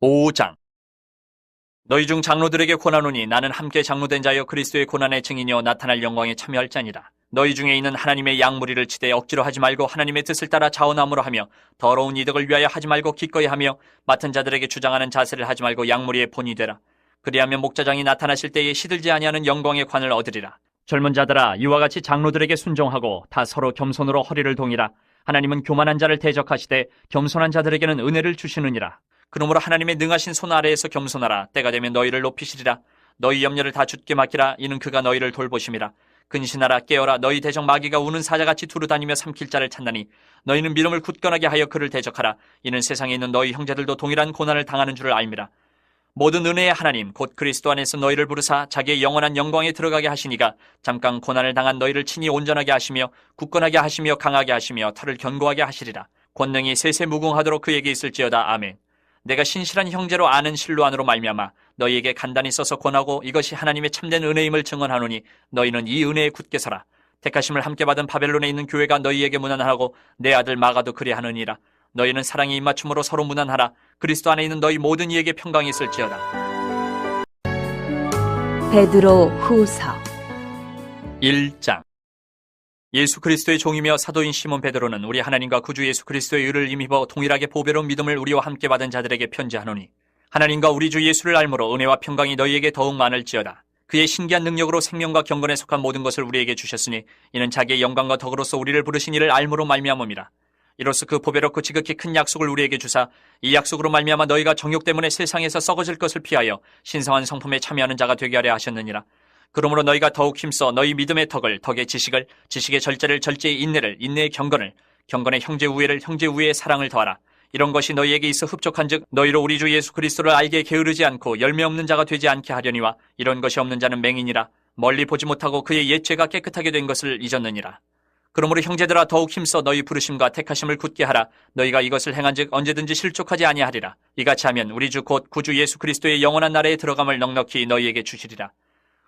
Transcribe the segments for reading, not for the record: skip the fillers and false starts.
5장. 너희 중 장로들에게 권하노니 나는 함께 장로된 자여 그리스도의 고난의 증인이여 나타날 영광에 참여할 자니라. 너희 중에 있는 하나님의 양무리를 치되 억지로 하지 말고 하나님의 뜻을 따라 자원함으로 하며 더러운 이득을 위하여 하지 말고 기꺼이 하며 맡은 자들에게 주장하는 자세를 하지 말고 양무리의 본이 되라. 그리하면 목자장이 나타나실 때에 시들지 아니하는 영광의 관을 얻으리라. 젊은 자들아, 이와 같이 장로들에게 순종하고 다 서로 겸손으로 허리를 동이라. 하나님은 교만한 자를 대적하시되 겸손한 자들에게는 은혜를 주시느니라. 그러므로 하나님의 능하신 손 아래에서 겸손하라. 때가 되면 너희를 높이시리라. 너희 염려를 다 주께 맡기라. 이는 그가 너희를 돌보심이라. 근신하라. 깨어라. 너희 대적 마귀가 우는 사자같이 두루다니며 삼킬 자를 찾나니 너희는 믿음을 굳건하게 하여 그를 대적하라. 이는 세상에 있는 너희 형제들도 동일한 고난을 당하는 줄을 알미라. 모든 은혜의 하나님 곧 그리스도 안에서 너희를 부르사 자기의 영원한 영광에 들어가게 하시니가 잠깐 고난을 당한 너희를 친히 온전하게 하시며 굳건하게 하시며 강하게 하시며 털을 견고하게 하시리라. 권능이 세세무궁하도록 그에게 있을지어다. 아멘. 내가 신실한 형제로 아는 실로 안으로 말미암아 너희에게 간단히 써서 권하고 이것이 하나님의 참된 은혜임을 증언하노니 너희는 이 은혜에 굳게 서라. 택하심을 함께 받은 바벨론에 있는 교회가 너희에게 무난하고 내 아들 마가도 그리하느니라. 너희는 사랑의 입맞춤으로 서로 무난하라. 그리스도 안에 있는 너희 모든 이에게 평강이 있을지어다. 베드로 후서 1장. 예수 그리스도의 종이며 사도인 시몬 베드로는 우리 하나님과 구주 예수 그리스도의 의를 힘입어 동일하게 보배로운 믿음을 우리와 함께 받은 자들에게 편지하노니 하나님과 우리 주 예수를 알므로 은혜와 평강이 너희에게 더욱 많을지어다. 그의 신기한 능력으로 생명과 경건에 속한 모든 것을 우리에게 주셨으니 이는 자기의 영광과 덕으로서 우리를 부르신 이를 알므로 말미암음이라. 이로써 그 보배롭고 지극히 큰 약속을 우리에게 주사 이 약속으로 말미암아 너희가 정욕 때문에 세상에서 썩어질 것을 피하여 신성한 성품에 참여하는 자가 되게 하려 하셨느니라. 그러므로 너희가 더욱 힘써 너희 믿음의 덕을, 덕의 지식을, 지식의 절제를, 절제의 인내를, 인내의 경건을, 경건의 형제 우애를, 형제 우애의 사랑을 더하라. 이런 것이 너희에게 있어 흡족한즉 너희로 우리 주 예수 그리스도를 알게 게으르지 않고 열매 없는 자가 되지 않게 하려니와 이런 것이 없는 자는 맹인이라. 멀리 보지 못하고 그의 옛 죄가 깨끗하게 된 것을 잊었느니라. 그러므로 형제들아 더욱 힘써 너희 부르심과 택하심을 굳게 하라. 너희가 이것을 행한즉 언제든지 실족하지 아니하리라. 이같이 하면 우리 주 곧 구주 예수 그리스도의 영원한 나라에 들어감을 넉넉히 너희에게 주시리라.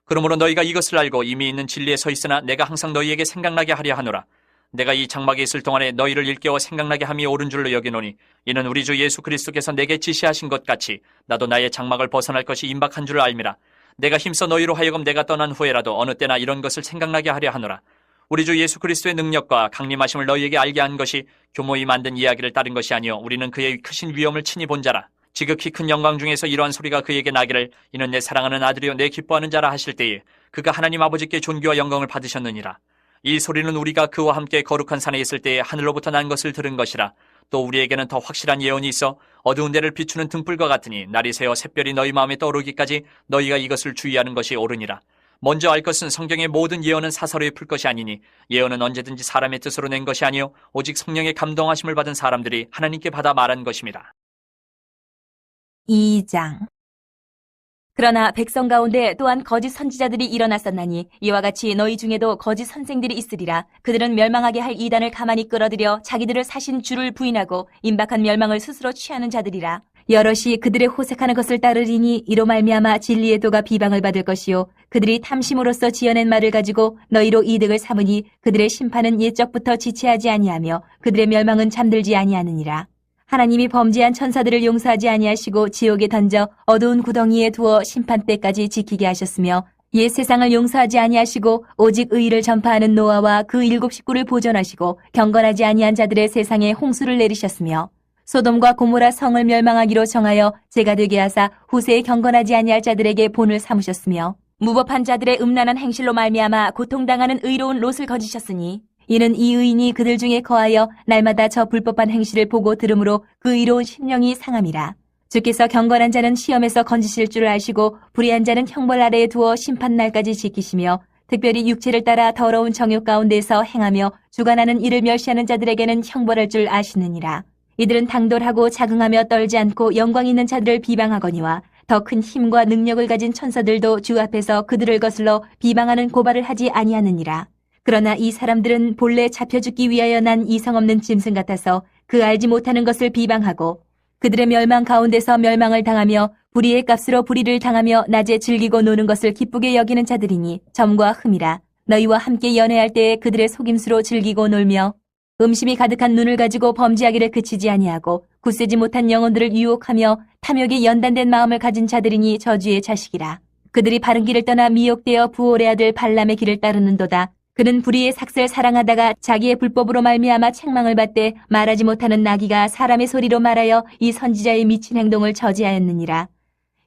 그러므로 너희가 이것을 알고 이미 있는 진리에 서 있으나 내가 항상 너희에게 생각나게 하려 하노라. 내가 이 장막에 있을 동안에 너희를 일깨워 생각나게 함이 옳은 줄로 여기노니 이는 우리 주 예수 그리스도께서 내게 지시하신 것 같이 나도 나의 장막을 벗어날 것이 임박한 줄을 알미라. 내가 힘써 너희로 하여금 내가 떠난 후에라도 어느 때나 이런 것을 생각나게 하려 하노라. 우리 주 예수 그리스도의 능력과 강림하심을 너희에게 알게 한 것이 교모이 만든 이야기를 따른 것이 아니요 우리는 그의 크신 위엄을 친히 본 자라. 지극히 큰 영광 중에서 이러한 소리가 그에게 나기를 이는 내 사랑하는 아들이요 내 기뻐하는 자라 하실 때에 그가 하나님 아버지께 존귀와 영광을 받으셨느니라. 이 소리는 우리가 그와 함께 거룩한 산에 있을 때에 하늘로부터 난 것을 들은 것이라. 또 우리에게는 더 확실한 예언이 있어 어두운 데를 비추는 등불과 같으니 날이 새어 샛별이 너희 마음에 떠오르기까지 너희가 이것을 주의하는 것이 옳으니라. 먼저 알 것은 성경의 모든 예언은 사사로이 풀 것이 아니니 예언은 언제든지 사람의 뜻으로 낸 것이 아니요 오직 성령의 감동하심을 받은 사람들이 하나님께 받아 말한 것임이라. 2장. 그러나 백성 가운데 또한 거짓 선지자들이 일어났었나니 이와 같이 너희 중에도 거짓 선생들이 있으리라. 그들은 멸망하게 할 이단을 가만히 끌어들여 자기들을 사신 주를 부인하고 임박한 멸망을 스스로 취하는 자들이라. 여럿이 그들의 호색하는 것을 따르리니 이로 말미암아 진리의 도가 비방을 받을 것이요 그들이 탐심으로써 지어낸 말을 가지고 너희로 이득을 삼으니 그들의 심판은 옛적부터 지체하지 아니하며 그들의 멸망은 잠들지 아니하느니라. 하나님이 범죄한 천사들을 용서하지 아니하시고 지옥에 던져 어두운 구덩이에 두어 심판 때까지 지키게 하셨으며 옛 세상을 용서하지 아니하시고 오직 의의를 전파하는 노아와 그 7 식구를 보존하시고 경건하지 아니한 자들의 세상에 홍수를 내리셨으며 소돔과 고모라 성을 멸망하기로 정하여 죄가 되게 하사 후세에 경건하지 아니할 자들에게 본을 삼으셨으며 무법한 자들의 음란한 행실로 말미암아 고통당하는 의로운 롯을 거지셨으니 이는 이 의인이 그들 중에 거하여 날마다 저 불법한 행실을 보고 들으므로 그 의로운 심령이 상함이라. 주께서 경건한 자는 시험에서 건지실 줄을 아시고 불의한 자는 형벌 아래에 두어 심판날까지 지키시며 특별히 육체를 따라 더러운 정욕 가운데서 행하며 주관하는 이를 멸시하는 자들에게는 형벌할 줄 아시느니라. 이들은 당돌하고 자긍하며 떨지 않고 영광 있는 자들을 비방하거니와 더 큰 힘과 능력을 가진 천사들도 주 앞에서 그들을 거슬러 비방하는 고발을 하지 아니하느니라. 그러나 이 사람들은 본래 잡혀 죽기 위하여 난 이성 없는 짐승 같아서 그 알지 못하는 것을 비방하고 그들의 멸망 가운데서 멸망을 당하며 불의의 값으로 불의를 당하며 낮에 즐기고 노는 것을 기쁘게 여기는 자들이니 점과 흠이라. 너희와 함께 연애할 때에 그들의 속임수로 즐기고 놀며 음심이 가득한 눈을 가지고 범죄하기를 그치지 아니하고 굳세지 못한 영혼들을 유혹하며 탐욕에 연단된 마음을 가진 자들이니 저주의 자식이라. 그들이 바른 길을 떠나 미혹되어 부올의 아들 발람의 길을 따르는도다. 그는 불의의 삭슬 사랑하다가 자기의 불법으로 말미암아 책망을 받되 말하지 못하는 나귀가 사람의 소리로 말하여 이 선지자의 미친 행동을 저지하였느니라.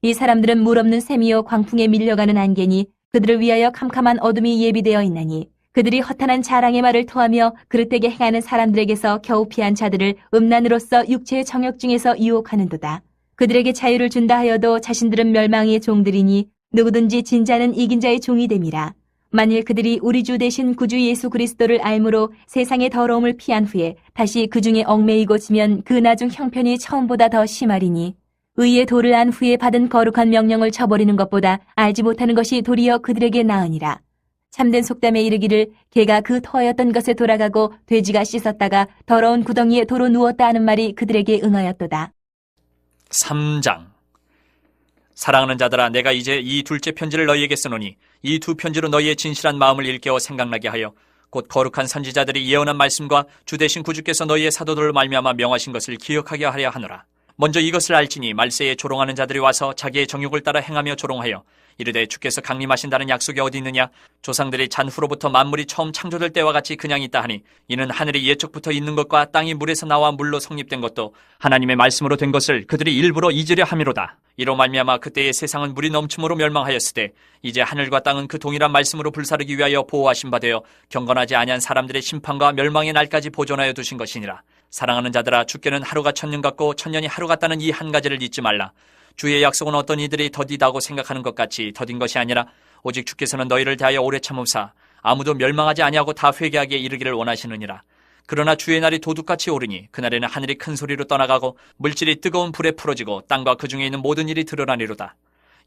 이 사람들은 물 없는 샘이요 광풍에 밀려가는 안개니 그들을 위하여 캄캄한 어둠이 예비되어 있나니 그들이 허탄한 자랑의 말을 토하며 그릇되게 행하는 사람들에게서 겨우 피한 자들을 음란으로서 육체의 정욕 중에서 유혹하는도다. 그들에게 자유를 준다 하여도 자신들은 멸망의 종들이니 누구든지 진자는 이긴 자의 종이 됨이라. 만일 그들이 우리 주 대신 구주 예수 그리스도를 알므로 세상의 더러움을 피한 후에 다시 그 중에 얽매이고 지면 그 나중 형편이 처음보다 더 심하리니 의의 도를 안 후에 받은 거룩한 명령을 저버리는 것보다 알지 못하는 것이 도리어 그들에게 나으니라. 참된 속담에 이르기를 개가 그 터였던 것에 돌아가고 돼지가 씻었다가 더러운 구덩이에 도로 누웠다 하는 말이 그들에게 응하였도다. 3장. 사랑하는 자들아, 내가 이제 이 둘째 편지를 너희에게 쓰노니 이 두 편지로 너희의 진실한 마음을 일깨워 생각나게 하여 곧 거룩한 선지자들이 예언한 말씀과 주 대신 구주께서 너희의 사도들을 말미암아 명하신 것을 기억하게 하려 하노라. 먼저 이것을 알지니 말세에 조롱하는 자들이 와서 자기의 정욕을 따라 행하며 조롱하여 이르되 주께서 강림하신다는 약속이 어디 있느냐? 조상들이 잔후로부터 만물이 처음 창조될 때와 같이 그냥 있다 하니 이는 하늘이 예적부터 있는 것과 땅이 물에서 나와 물로 성립된 것도 하나님의 말씀으로 된 것을 그들이 일부러 잊으려 함이로다. 이로 말미암아 그때의 세상은 물이 넘침으로 멸망하였으되 이제 하늘과 땅은 그 동일한 말씀으로 불사르기 위하여 보호하신 바 되어 경건하지 아니한 사람들의 심판과 멸망의 날까지 보존하여 두신 것이니라. 사랑하는 자들아, 주께는 하루가 천년 같고 천년이 하루 같다는 이 한 가지를 잊지 말라. 주의 약속은 어떤 이들이 더디다고 생각하는 것 같이 더딘 것이 아니라 오직 주께서는 너희를 대하여 오래 참으사 아무도 멸망하지 아니하고 다 회개하기에 이르기를 원하시느니라. 그러나 주의 날이 도둑같이 오르니 그날에는 하늘이 큰 소리로 떠나가고 물질이 뜨거운 불에 풀어지고 땅과 그 중에 있는 모든 일이 드러나리로다.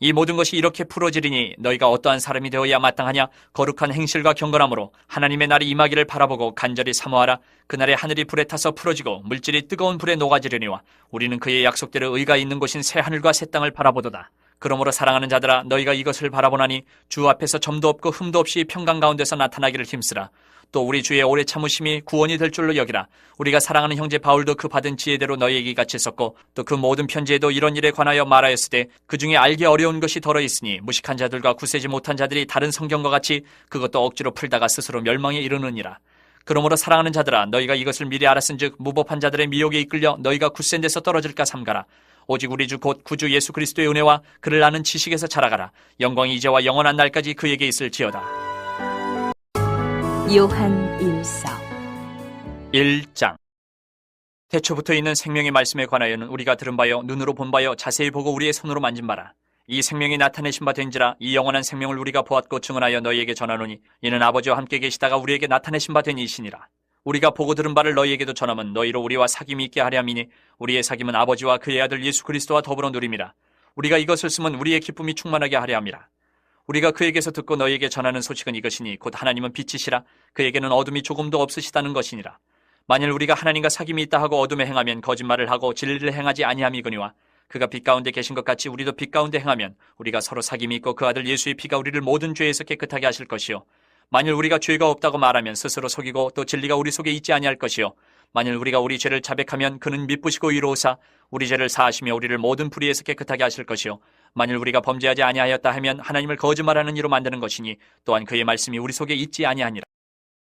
이 모든 것이 이렇게 풀어지리니 너희가 어떠한 사람이 되어야 마땅하냐? 거룩한 행실과 경건함으로 하나님의 날이 임하기를 바라보고 간절히 사모하라. 그날에 하늘이 불에 타서 풀어지고 물질이 뜨거운 불에 녹아지려니와 우리는 그의 약속대로 의가 있는 곳인 새 하늘과 새 땅을 바라보도다. 그러므로 사랑하는 자들아, 너희가 이것을 바라보나니 주 앞에서 점도 없고 흠도 없이 평강 가운데서 나타나기를 힘쓰라. 또 우리 주의 오래 참으심이 구원이 될 줄로 여기라. 우리가 사랑하는 형제 바울도 그 받은 지혜대로 너희에게 같이 썼고 또 그 모든 편지에도 이런 일에 관하여 말하였으되 그 중에 알기 어려운 것이 덜어 있으니 무식한 자들과 구세지 못한 자들이 다른 성경과 같이 그것도 억지로 풀다가 스스로 멸망에 이르느니라. 그러므로 사랑하는 자들아, 너희가 이것을 미리 알았은즉 무법한 자들의 미혹에 이끌려 너희가 굳센 데서 떨어질까 삼가라. 오직 우리 주 곧 구주 예수 그리스도의 은혜와 그를 아는 지식에서 자라가라. 영광이 이제와 영원한 날까지 그에게 있을지어다. 요한 1서 1장. 태초부터 있는 생명의 말씀에 관하여는 우리가 들은 바요 눈으로 본 바요 자세히 보고 우리의 손으로 만진 바라. 이 생명이 나타내신 바 된지라. 이 영원한 생명을 우리가 보았고 증언하여 너희에게 전하노니 이는 아버지와 함께 계시다가 우리에게 나타내신 바 된 이시니라. 우리가 보고 들은 바를 너희에게도 전함은 너희로 우리와 사귐이 있게 하려 함이니 우리의 사귐은 아버지와 그의 아들 예수 그리스도와 더불어 누림이라. 우리가 이것을 쓰면 우리의 기쁨이 충만하게 하려 함이라. 우리가 그에게서 듣고 너희에게 전하는 소식은 이것이니 곧 하나님은 빛이시라. 그에게는 어둠이 조금도 없으시다는 것이니라. 만일 우리가 하나님과 사귐이 있다 하고 어둠에 행하면 거짓말을 하고 진리를 행하지 아니함이거니와 그가 빛 가운데 계신 것 같이 우리도 빛 가운데 행하면 우리가 서로 사귐이 있고 그 아들 예수의 피가 우리를 모든 죄에서 깨끗하게 하실 것이요 만일 우리가 죄가 없다고 말하면 스스로 속이고 또 진리가 우리 속에 있지 아니할 것이요 만일 우리가 우리 죄를 자백하면 그는 미쁘시고 의로우사 우리 죄를 사하시며 우리를 모든 불의에서 깨끗하게 하실 것이요 만일 우리가 범죄하지 아니하였다 하면 하나님을 거짓말하는 이로 만드는 것이니 또한 그의 말씀이 우리 속에 있지 아니하니라.